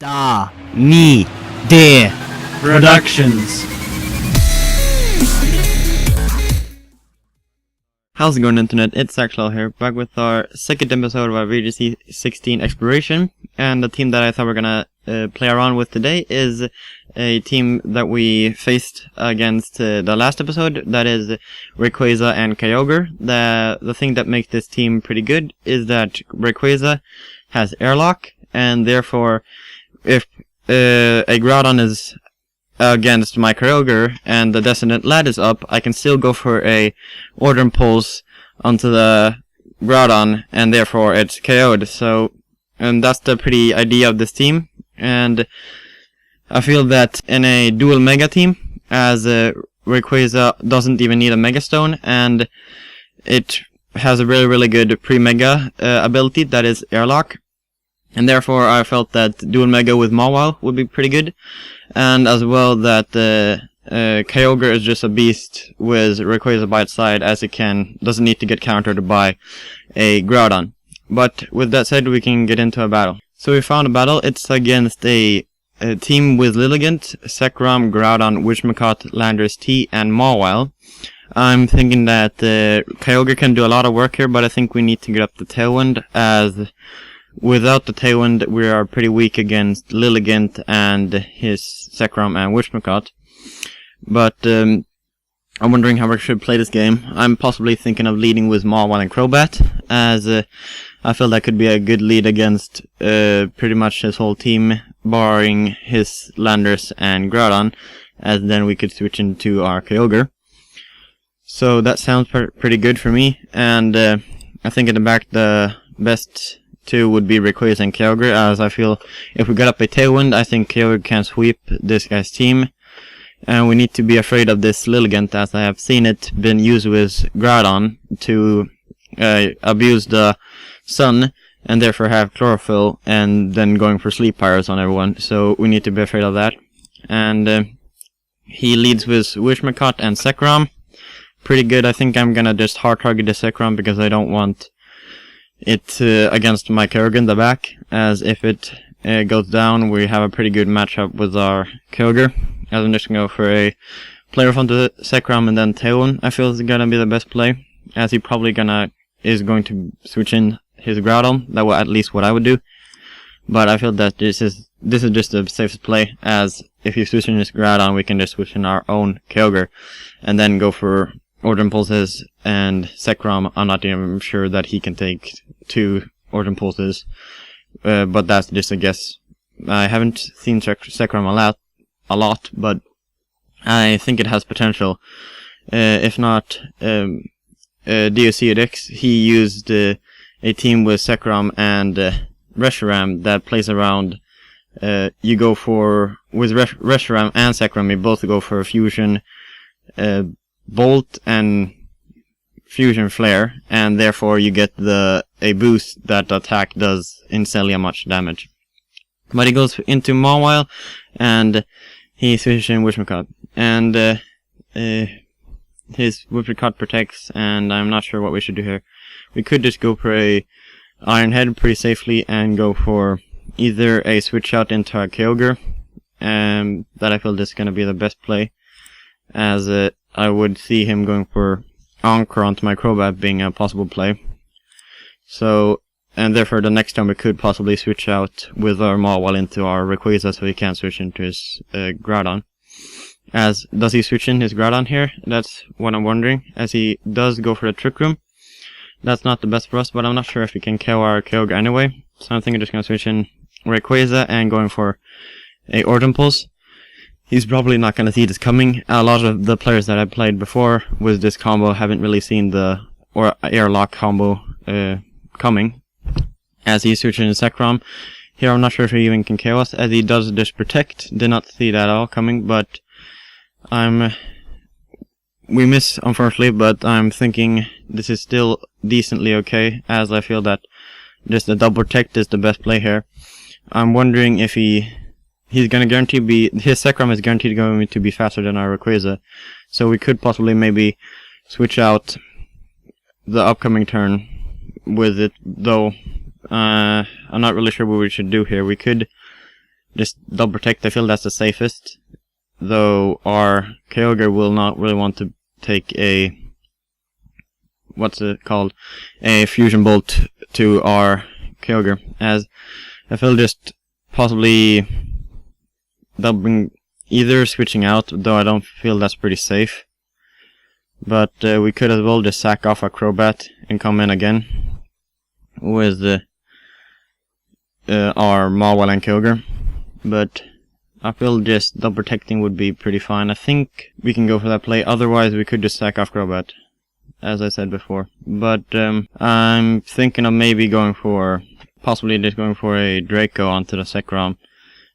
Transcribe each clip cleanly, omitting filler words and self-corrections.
DaNiDe Productions. How's it going, Internet? It's Axilotl here, back with our second episode of our VGC 16 exploration. And the team that I thought we're gonna play around with today is a team that we faced against the last episode. That is Rayquaza and Kyogre. The thing that makes this team pretty good is that Rayquaza has airlock, and therefore if a Groudon is against my Kyogre and the Desolate lad is up, I can still go for a Order Impulse onto the Groudon, and therefore it's KO'd. So, and that's the pretty idea of this team. And I feel that in a dual Mega team, as Rayquaza doesn't even need a Mega Stone, and it has a really good pre-Mega ability that is airlock. And therefore I felt that dual Mega with Mawile would be pretty good. And as well that Kyogre is just a beast with Rayquaza by its side, as it doesn't need to get countered by a Groudon. But with that said, we can get into a battle. So we found a battle. It's against a team with Lilligant, Zekrom, Groudon, Wishmacott, Landorus T, and Mawile. I'm thinking that Kyogre can do a lot of work here, but I think we need to get up the Tailwind, as without the Tailwind, we are pretty weak against Lilligant and his Zekrom and Wishmacott. But I'm wondering how I should play this game. I'm possibly thinking of leading with Mawile and Crobat, as I feel that could be a good lead against pretty much his whole team, barring his Landorus and Groudon, as then we could switch into our Kyogre. So that sounds pretty good for me, and I think in the back the best two would be Rayquaza and Kyogre, as I feel if we get up a Tailwind, I think Kyogre can sweep this guy's team. And we need to be afraid of this Lilligant, as I have seen it been used with Groudon to abuse the sun, and therefore have Chlorophyll, and then going for Sleep Pyros on everyone. So we need to be afraid of that. And he leads with Wishmacott and Zekrom. Pretty good. I think I'm gonna just hard target the Zekrom, because I don't want it against my Kyogre in the back, as if it goes down, we have a pretty good matchup with our Kyogre. As I'm just gonna go for a play off onto the Zekrom and then Tailwind. I feel it's gonna be the best play, as he probably is going to switch in his Groudon. That was at least what I would do. But I feel that this is just the safest play, as if you switch in his Groudon, we can just switch in our own Kyogre and then go for Order Impulses. And Zekrom, I'm not even sure that he can take 2 Order Impulses, but that's just a guess. I haven't seen Zekrom a lot, but I think it has potential. If not, DOCX, he used a team with Zekrom and Reshiram that plays around. You go for, with Reshiram and Zekrom, you both go for a Fusion Bolt and Fusion Flare, and therefore you get a boost that the attack does insanely much damage. But he goes into Mawile, and he switches in Wishmacott, and his Wishmacott protects, and I'm not sure what we should do here. We could just go for a Iron Head pretty safely, and go for either a switch out into a Kyogre, that I feel is going to be the best play, as I would see him going for Encore onto my Crobat being a possible play. So, and therefore the next time we could possibly switch out with our Mawile into our Rayquaza, so he can't switch into his Groudon. As, does he switch in his Groudon here? That's what I'm wondering, as he does go for the Trick Room. That's not the best for us, but I'm not sure if we can KO our Kyogre anyway. So I think I'm just going to switch in Rayquaza and going for a Order Impulse. He's probably not going to see this coming. A lot of the players that I played before with this combo haven't really seen the airlock combo coming, as he's switching to Zekrom. Here I'm not sure if he even can KO us, as he does just protect. Did not see that at all coming, but we miss, unfortunately, but I'm thinking this is still decently okay, as I feel that just a double protect is the best play here. I'm wondering if he's going to guarantee his Zekrom is guaranteed going to be faster than our Rayquaza, so we could possibly maybe switch out the upcoming turn with it, though I'm not really sure what we should do here. We could just double protect. I feel that's the safest, though our Kyogre will not really want to take a, what's it called, a fusion bolt to our Kyogre, as I feel just possibly doubling, either switching out, though I don't feel that's pretty safe. But we could as well just sack off our Crobat and come in again with our Mawile and Kyogre. But I feel just double protecting would be pretty fine. I think we can go for that play, otherwise we could just sack off Crobat, as I said before. But I'm thinking of maybe going for, possibly just going for a Draco onto the Zekrom.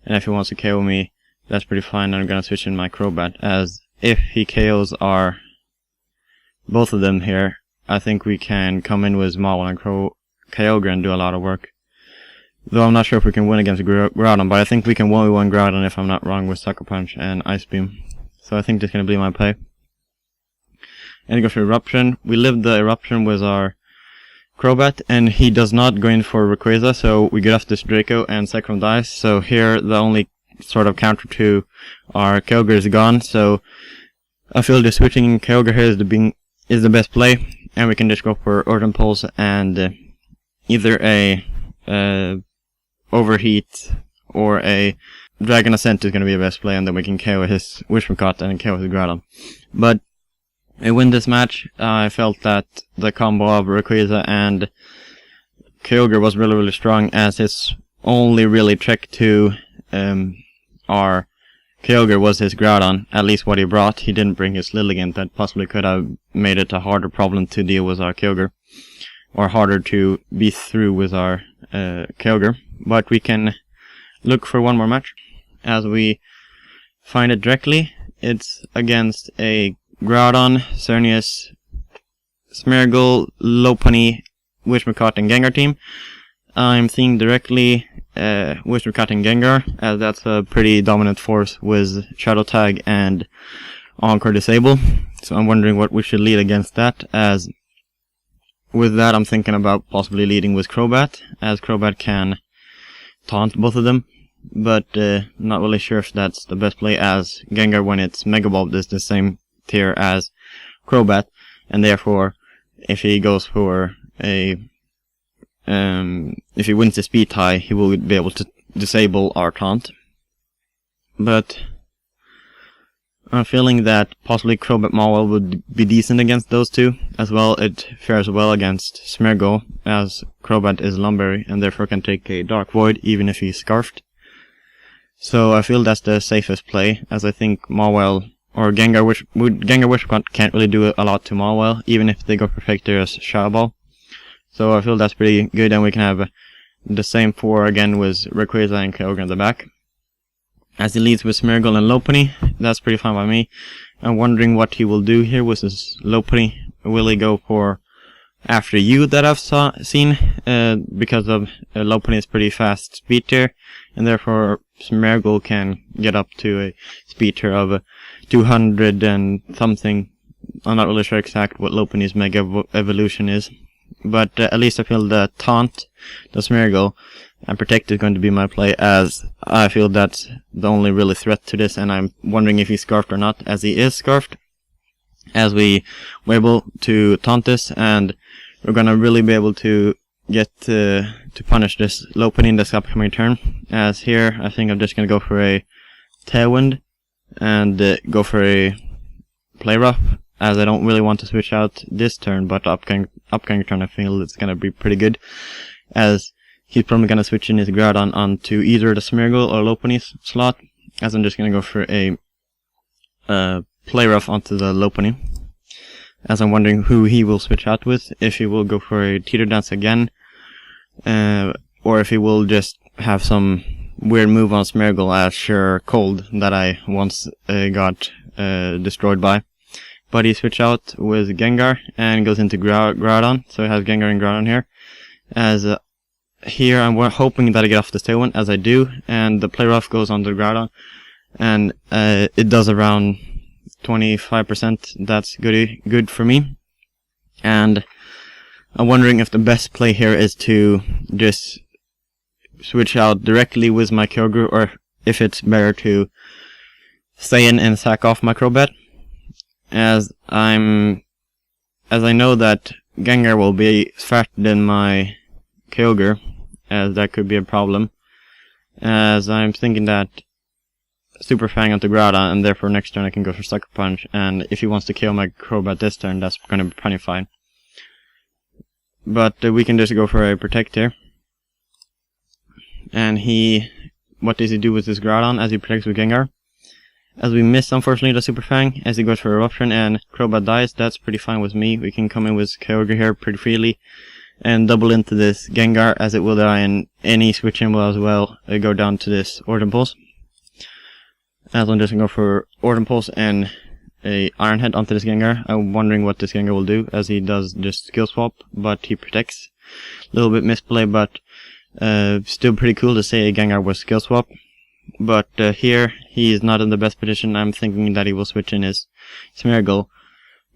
And if he wants to KO me, that's pretty fine. I'm gonna switch in my Crobat, as if he KOs our both of them here, I think we can come in with Mawile and Kyogre and do a lot of work. Though I'm not sure if we can win against Groudon, but I think we can 1v1 Groudon if I'm not wrong with Sucker Punch and Ice Beam. So I think that's gonna be my play. And go for Eruption. We lived the Eruption with our Crobat, and he does not go in for Rayquaza, so we get off this Draco and Zekrom dies. So here the only sort of counter to our Kyogre is gone, so I feel just switching Kyogre here is the best play, and we can just go for Earth Pulse and either a Overheat or a Dragon Ascent is going to be the best play, and then we can KO his Wishmarcot and KO his Groudon. But I win this match. I felt that the combo of Rayquaza and Kyogre was really strong, as his only really trick to our Kyogre was his Groudon, at least what he brought. He didn't bring his Lilligant, that possibly could have made it a harder problem to deal with our Kyogre, or harder to be through with our Kyogre. But we can look for one more match, as we find it directly. It's against a Groudon, Xerneas, Smeargle, Lopunny, Wishmarcot and Gengar team. I'm seeing directly Wishmarcot and Gengar, as that's a pretty dominant force with Shadow Tag and Encore Disable. So I'm wondering what we should lead against that, as with that I'm thinking about possibly leading with Crobat, as Crobat can taunt both of them. But not really sure if that's the best play, as Gengar, when it's Mega Bulb, is the same tier as Crobat, and therefore if he goes for a if he wins the speed tie, he will be able to disable our taunt. But I'm feeling that possibly Crobat Mawile would be decent against those two. As well, it fares well against Smeargle, as Crobat is Lumberry and therefore can take a Dark Void even if he's Scarfed. So I feel that's the safest play, as I think Mawile or Gengar Wishmarcot can't really do a lot to Mawile, even if they go for Fake Their Shadow Ball. So I feel that's pretty good, and we can have the same four again with Rayquaza and Kyogre in the back. As he leads with Smeargle and Lopunny, that's pretty fine by me. I'm wondering what he will do here with his Lopunny. Will he go for After You that I've seen, because of Lopunny's pretty fast speed tier, and therefore Smeargle can get up to a speed tier of 200 and something. I'm not really sure exact what Lopunny's Mega Evolution is. But at least I feel the Taunt, the Smeargle, and Protect is going to be my play, as I feel that's the only really threat to this, and I'm wondering if he's Scarfed or not, as he is Scarfed. As we were able to taunt this, and we're gonna really be able to get to punish this Lopunny in this upcoming turn. As here, I think I'm just gonna go for a Tailwind, and go for a Play Rough, as I don't really want to switch out this turn, but upcoming turn I feel it's gonna be pretty good, as he's probably gonna switch in his Groudon onto either the Smeargle or Lopunny slot, as I'm just gonna go for a Play Rough onto the Lopunny, as I'm wondering who he will switch out with, if he will go for a Teeter Dance again, or if he will just have some weird move on Smeargle as Sure Cold that I once got destroyed by. But he switched out with Gengar and goes into Groudon, so he has Gengar and Groudon here. As here I'm hoping that I get off the Tailwind, as I do, and the Play Rough goes on the Groudon, and it does around 25%. That's good for me. And I'm wondering if the best play here is to just switch out directly with my Kyogre, or if it's better to stay in and sack off my Crobat, as I know that Gengar will be faster than my Kyogre, as that could be a problem, as I'm thinking that Super Fang onto Groudon, and therefore next turn I can go for Sucker Punch, and if he wants to kill my Crobat this turn, that's gonna be pretty fine. But we can just go for a Protect here. And what does he do with his Groudon as he protects with Gengar? As we miss, unfortunately, the Super Fang, as he goes for Eruption and Crobat dies, that's pretty fine with me. We can come in with Kyogre here pretty freely and double into this Gengar, as it will die, and any switch in will as well go down to this Origin Pulse. As I'm just going to go for Origin Pulse and a Iron Head onto this Gengar. I'm wondering what this Gengar will do, as he does just Skill Swap, but he protects. A little bit misplay, but still pretty cool to say a Gengar was Skill Swap. But here, he is not in the best position. I'm thinking that he will switch in his Smeargle,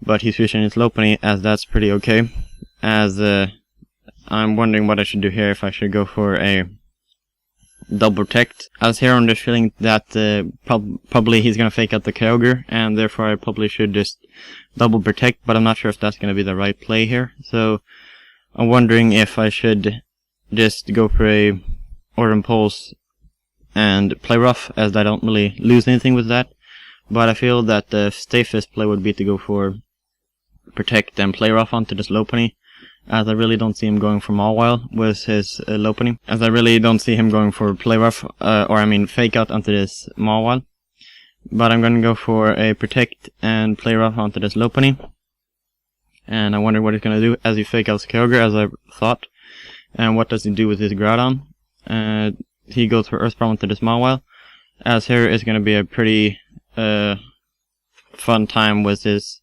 but he's switching his Lopunny, as that's pretty okay. As I'm wondering what I should do here, if I should go for a double protect. As here I'm just feeling that probably he's gonna fake out the Kyogre, and therefore I probably should just double protect, but I'm not sure if that's gonna be the right play here. So I'm wondering if I should just go for a Origin Pulse and play rough, as I don't really lose anything with that. But I feel that the safest play would be to go for protect and play rough onto this Lopunny, as I really don't see him going for Mawile with his Lopunny, as I really don't see him going for play rough, fake out onto this Mawile. But I'm going to go for a protect and play rough onto this Lopunny, and I wonder what he's going to do as he fake outs Kyogre, as I thought. And what does he do with his Groudon? He goes for Earth Power onto this Mawile, as here is going to be a pretty fun time with his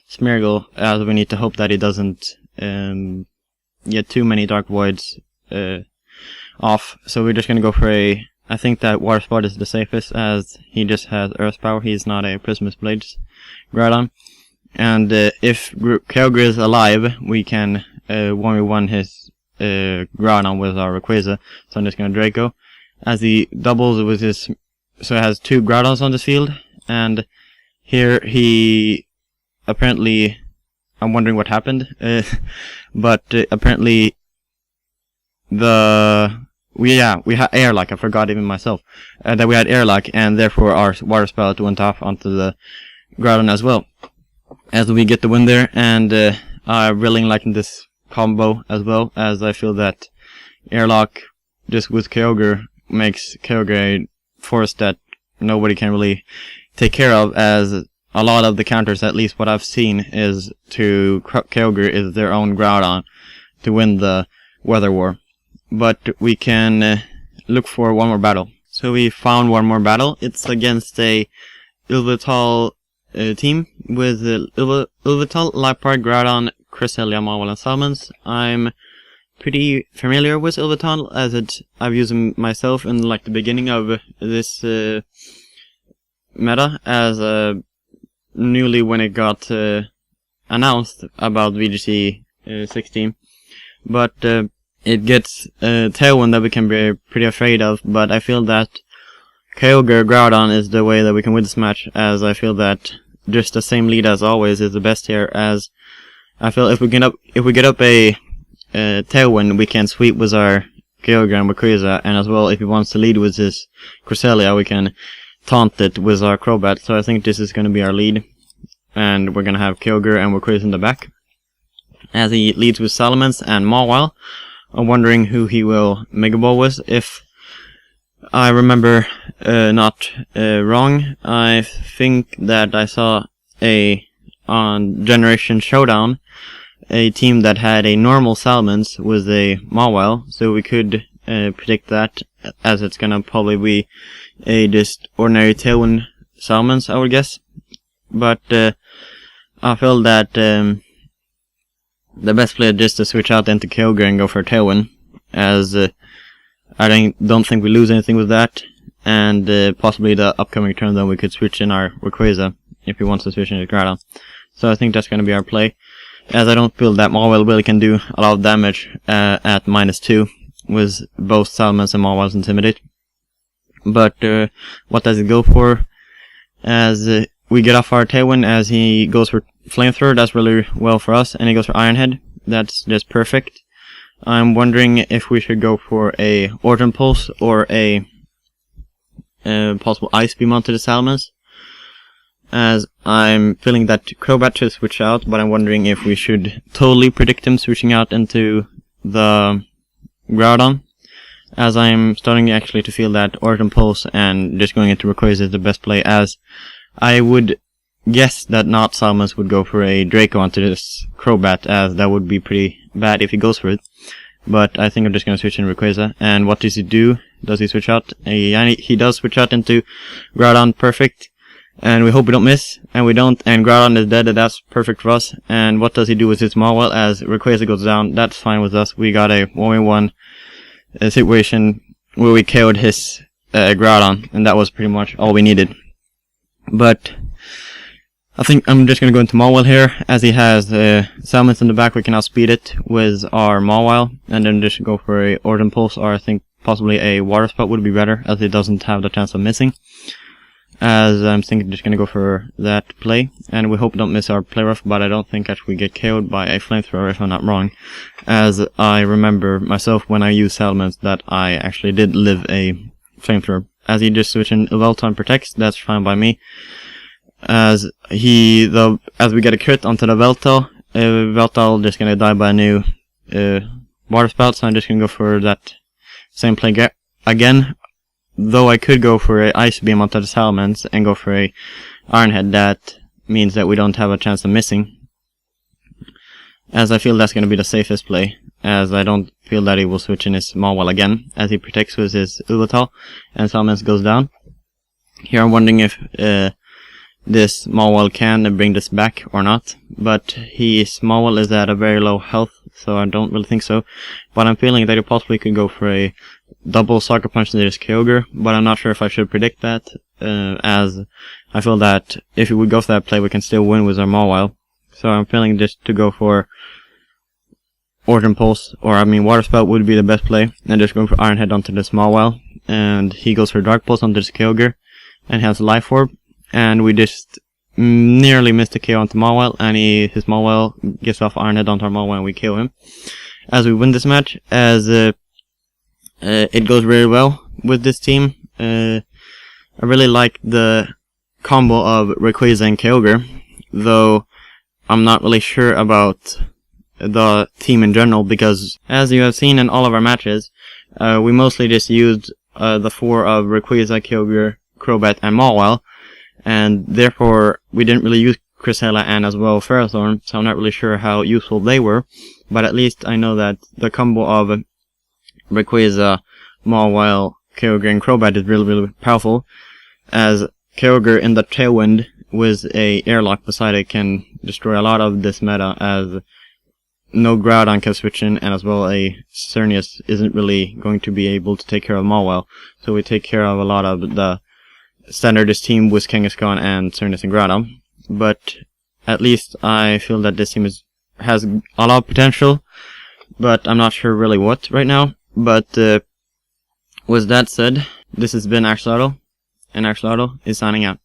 Smeargle, as we need to hope that he doesn't get too many Dark Voids off. So we're just going to go for a... I think that Water Spot is the safest, as he just has Earth Power. He's not a Prismus Blades Groudon. And if Kyogre is alive, we can 1v1 his Groudon with our Rayquaza. So I'm just going to Draco, as he doubles with his... So it has two Groudons on this field, and here he apparently... I'm wondering what happened, but apparently we had airlock. I forgot even myself that we had airlock, and therefore our water spout went off onto the Groudon as well. As we get the win there, and I'm really liking this combo as well, as I feel that airlock just with Kyogre makes Kyogre a force that nobody can really take care of, as a lot of the counters, at least what I've seen, is to Kyogre is their own Groudon to win the Weather War. But we can look for one more battle. So we found one more battle. It's against a Yveltal team with Yveltal, Liepard, Groudon, Cresselia, Mawile, and Salmons. I'm pretty familiar with Yveltal, as I've used him myself in like the beginning of this meta, as newly when it got announced about VGC 16. But it gets Tailwind that we can be pretty afraid of, but I feel that Kyogre Groudon is the way that we can win this match, as I feel that just the same lead as always is the best here, as I feel if we get up a Tailwind, we can sweep with our Kyogre and Rayquaza, and as well if he wants to lead with his Cresselia, we can taunt it with our Crobat. So I think this is going to be our lead, and we're going to have Kyogre and Rayquaza in the back, as he leads with Salamence and Mawile. I'm wondering who he will Mega Ball with. If I remember not wrong, I think that I saw on Generation Showdown a team that had a normal Salamence with a Mawile, so we could predict that, as it's gonna probably be a just ordinary Tailwind Salamence, I would guess. But I feel that the best play is just to switch out into Kyogre and go for Tailwind, as I don't think we lose anything with that, and possibly the upcoming turn then we could switch in our Rayquaza if he wants to switch in his Groudon. So I think that's going to be our play, as I don't feel that Mawile really can do a lot of damage at -2 with both Salamence and Mawile Intimidate. But what does it go for? As we get off our Tailwind, as he goes for Flamethrower, that's really well for us, and he goes for Iron Head, that's just perfect. I'm wondering if we should go for a Origin Pulse or a possible Ice Beam onto the Salamence, as I'm feeling that Crobat should switch out, but I'm wondering if we should totally predict him switching out into the Groudon, as I'm starting actually to feel that Origin Pulse and just going into Rayquaza is the best play, as I would guess that not Salamence would go for a Draco onto this Crobat, as that would be pretty bad if he goes for it. But I think I'm just going to switch in Rayquaza. And what does he do? Does he switch out? He does switch out into Groudon, perfect. And we hope we don't miss, and we don't, and Groudon is dead, and that's perfect for us. And what does he do with his Mawile? As Rayquaza goes down, that's fine with us. We got a 1v1 situation where we KO'd his Groudon, and that was pretty much all we needed. But I think I'm just going to go into Mawile here, as he has Salamence in the back. We can outspeed it with our Mawile, and then just go for a Origin Pulse, or I think possibly a Water Spout would be better, as it doesn't have the chance of missing. As I'm thinking just going to go for that play, and we hope we don't miss our play rough, but I don't think actually we get KO'd by a Flamethrower if I'm not wrong, as I remember myself when I used Salamence that I actually did live a Flamethrower. As he just switched in Yveltal and protects, that's fine by me. As we get a crit onto the Yveltal just gonna die by a new Water Spout, so I'm just gonna go for that same play again. Though I could go for a Ice Beam onto the Salamence and go for a Iron Head, that means that we don't have a chance of missing. As I feel that's gonna be the safest play, as I don't feel that he will switch in his Mawile again, as he protects with his Yveltal and Salamence goes down. Here I'm wondering if this Mawile can bring this back or not, but his Mawile is at a very low health, so I don't really think so. But I'm feeling that he possibly could go for a double Sucker Punch into this Kyogre, but I'm not sure if I should predict that, as I feel that if we would go for that play, we can still win with our Mawile. So I'm feeling just to go for Origin Pulse, or I mean Water Spout would be the best play, and just going for Iron Head onto this Mawile, and he goes for Dark Pulse onto this Kyogre, and has Life Orb. And we just nearly missed a KO onto Mawile, and his Mawile gets off Iron Head onto our Mawile and we KO him. As we win this match, as it goes very well with this team. I really like the combo of Rayquaza and Kyogre, though I'm not really sure about the team in general, because as you have seen in all of our matches, we mostly just used the four of Rayquaza, Kyogre, Crobat, and Mawile. And therefore, we didn't really use Cresselia and as well Ferrothorn, so I'm not really sure how useful they were. But at least I know that the combo of Rayquaza, Mawile, Kyogre, and Crobat is really, really powerful. As Kyogre in the Tailwind with a Airlock beside it can destroy a lot of this meta, as no Groudon can switch in, and as well a Xerneas isn't really going to be able to take care of Mawile. So we take care of a lot of the standardist team with Kangaskhan and Xerneas and Groudon. But at least I feel that this team has a lot of potential, but I'm not sure really what right now. But with that said, this has been Axilotl, and Axilotl is signing out.